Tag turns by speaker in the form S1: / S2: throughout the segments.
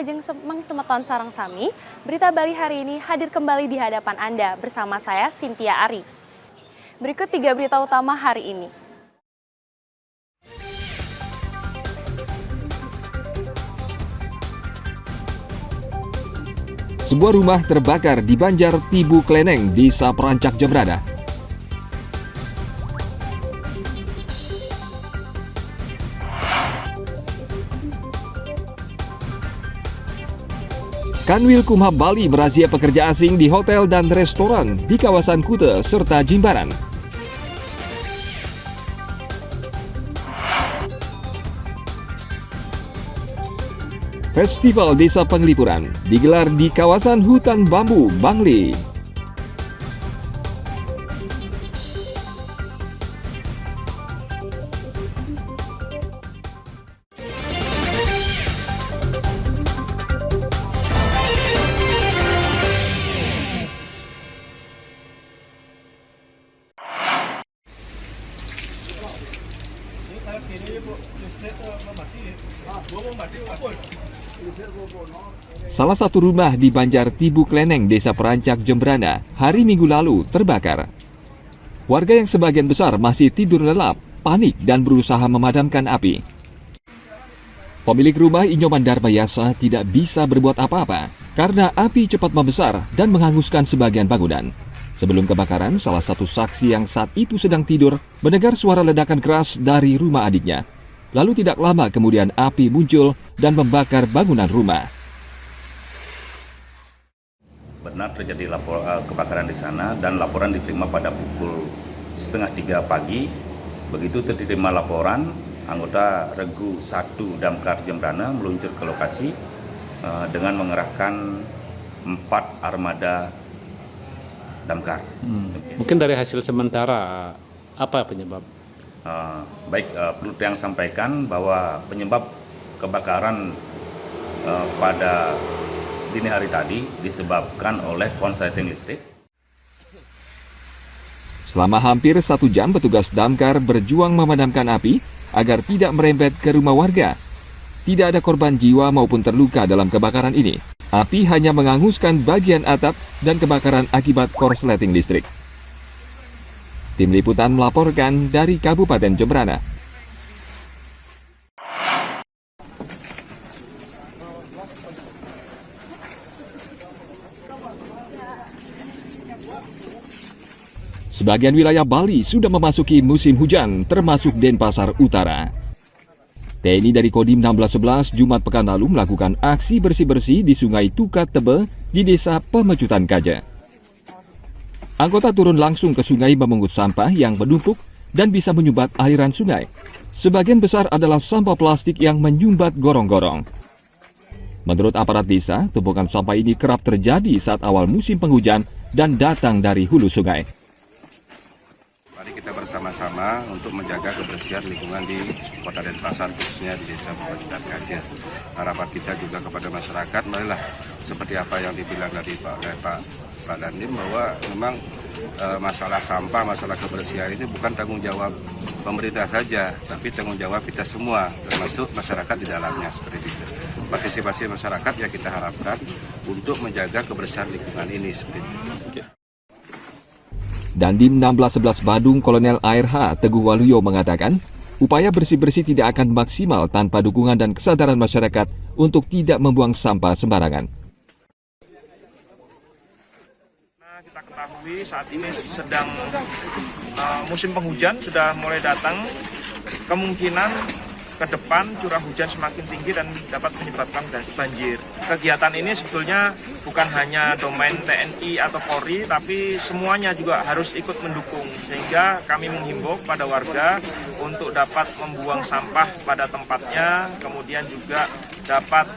S1: Ajeng Semeton Sarang Sami, Berita Bali hari ini hadir kembali di hadapan Anda bersama saya, Cynthia Ari. Berikut 3 berita utama hari ini.
S2: Sebuah rumah terbakar di Banjar Tibu Kleneng, Desa Perancak Jembrana. Kanwil Kumham Bali merazia pekerja asing di hotel dan restoran di kawasan Kute serta Jimbaran. Festival Desa Penglipuran digelar di kawasan hutan bambu Bangli. Salah satu rumah di Banjar Tibu Kleneng, Desa Perancak Jembrana, hari Minggu lalu terbakar. Warga yang sebagian besar masih tidur lelap, panik dan berusaha memadamkan api. Pemilik rumah Inyoman Darmayasa tidak bisa berbuat apa-apa karena api cepat membesar dan menghanguskan sebagian bangunan. Sebelum kebakaran, salah satu saksi yang saat itu sedang tidur mendengar suara ledakan keras dari rumah adiknya. Lalu tidak lama kemudian api muncul dan membakar bangunan rumah.
S3: Benar terjadi kebakaran di sana dan laporan diterima pada pukul 2:30 pagi. Begitu diterima laporan, anggota Regu 1 Damkar Jembrana meluncur ke lokasi dengan mengerahkan 4 armada damkar.
S4: Mungkin dari hasil sementara apa penyebab?
S3: Perlu yang sampaikan bahwa penyebab kebakaran pada dini hari tadi disebabkan oleh konsleting listrik.
S2: Selama hampir 1 jam petugas damkar berjuang memadamkan api agar tidak merembet ke rumah warga. Tidak ada korban jiwa maupun terluka dalam kebakaran ini. Api hanya menghanguskan bagian atap dan kebakaran akibat korsleting listrik. Tim Liputan melaporkan dari Kabupaten Jembrana. Sebagian wilayah Bali sudah memasuki musim hujan, termasuk Denpasar Utara. TNI dari Kodim 1611 Jumat pekan lalu melakukan aksi bersih-bersih di Sungai Tukat Tebe di Desa Pemecutan Kaja. Anggota turun langsung ke sungai memungut sampah yang menumpuk dan bisa menyumbat aliran sungai. Sebagian besar adalah sampah plastik yang menyumbat gorong-gorong. Menurut aparat desa, tumpukan sampah ini kerap terjadi saat awal musim penghujan dan datang dari hulu sungai.
S5: Mari kita bersama-sama untuk menjaga kebersihan lingkungan di Kota Denpasar, khususnya di Desa Pemecutan Kaja. Harapan kita juga kepada masyarakat, marilah seperti apa yang dibilang tadi Pak Dandim, bahwa memang masalah sampah, masalah kebersihan ini bukan tanggung jawab pemerintah saja, tapi tanggung jawab kita semua, termasuk masyarakat di dalamnya, seperti itu. Partisipasi masyarakat yang kita harapkan untuk menjaga kebersihan lingkungan ini, seperti itu.
S2: Dandim 1611 Badung Kolonel ARH Teguh Waluyo mengatakan, upaya bersih-bersih tidak akan maksimal tanpa dukungan dan kesadaran masyarakat untuk tidak membuang sampah sembarangan.
S6: Kita ketahui saat ini sedang musim penghujan sudah mulai datang, kemungkinan ke depan curah hujan semakin tinggi dan dapat menyebabkan banjir. Kegiatan ini sebetulnya bukan hanya domain TNI atau Polri, tapi semuanya juga harus ikut mendukung. Sehingga kami menghimbau pada warga untuk dapat membuang sampah pada tempatnya, kemudian juga dapat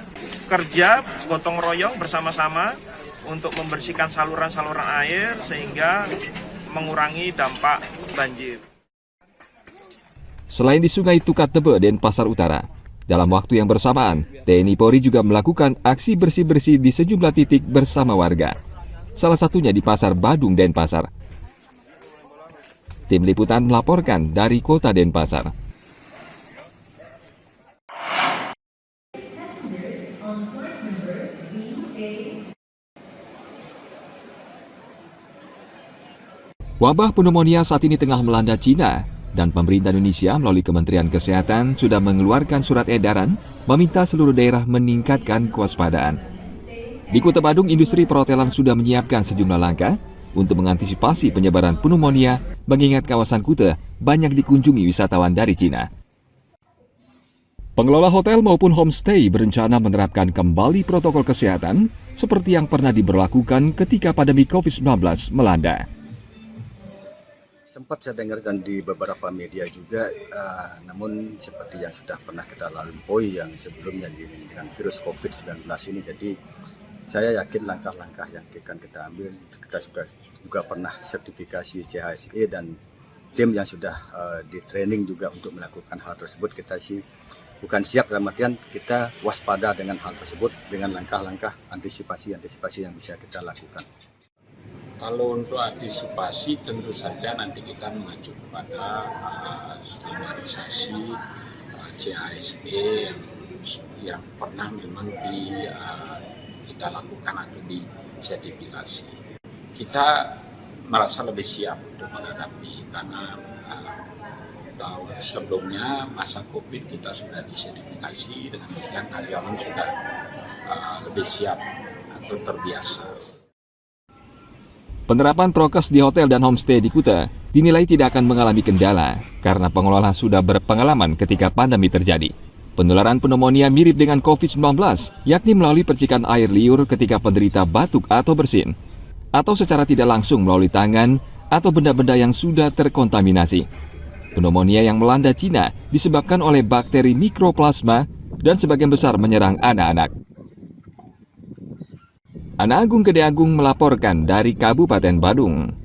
S6: kerja gotong royong bersama-sama untuk membersihkan saluran-saluran air sehingga mengurangi dampak banjir.
S2: Selain di Sungai Tukat Tebe, Denpasar Utara, dalam waktu yang bersamaan, TNI Polri juga melakukan aksi bersih-bersih di sejumlah titik bersama warga. Salah satunya di Pasar Badung, Denpasar. Tim Liputan melaporkan dari Kota Denpasar. Wabah pneumonia saat ini tengah melanda Cina, dan pemerintah Indonesia melalui Kementerian Kesehatan sudah mengeluarkan surat edaran meminta seluruh daerah meningkatkan kewaspadaan. Di Kuta Badung, industri perhotelan sudah menyiapkan sejumlah langkah untuk mengantisipasi penyebaran pneumonia, mengingat kawasan Kuta banyak dikunjungi wisatawan dari Cina. Pengelola hotel maupun homestay berencana menerapkan kembali protokol kesehatan seperti yang pernah diberlakukan ketika pandemi COVID-19 melanda.
S7: Sempat saya dengar dan di beberapa media juga, namun seperti yang sudah pernah kita lampaui yang sebelumnya dengan virus COVID-19 ini, jadi saya yakin langkah-langkah yang akan kita ambil, kita juga pernah sertifikasi CHSE dan tim yang sudah di training juga untuk melakukan hal tersebut. Kita sih bukan siap dalam artian kita waspada dengan hal tersebut dengan langkah-langkah antisipasi yang bisa kita lakukan.
S8: Kalau untuk antisipasi tentu saja nanti kita mengacu kepada standarisasi CHSE yang pernah memang kita lakukan atau disertifikasi. Kita merasa lebih siap untuk menghadapi karena tahun sebelumnya masa COVID kita sudah disertifikasi, dengan demikian karyawan sudah lebih siap atau terbiasa.
S2: Penerapan prokes di hotel dan homestay di Kuta dinilai tidak akan mengalami kendala karena pengelola sudah berpengalaman ketika pandemi terjadi. Penularan pneumonia mirip dengan COVID-19, yakni melalui percikan air liur ketika penderita batuk atau bersin, atau secara tidak langsung melalui tangan atau benda-benda yang sudah terkontaminasi. Pneumonia yang melanda Cina disebabkan oleh bakteri mikroplasma dan sebagian besar menyerang anak-anak. Ana Agung Gede Agung melaporkan dari Kabupaten Badung.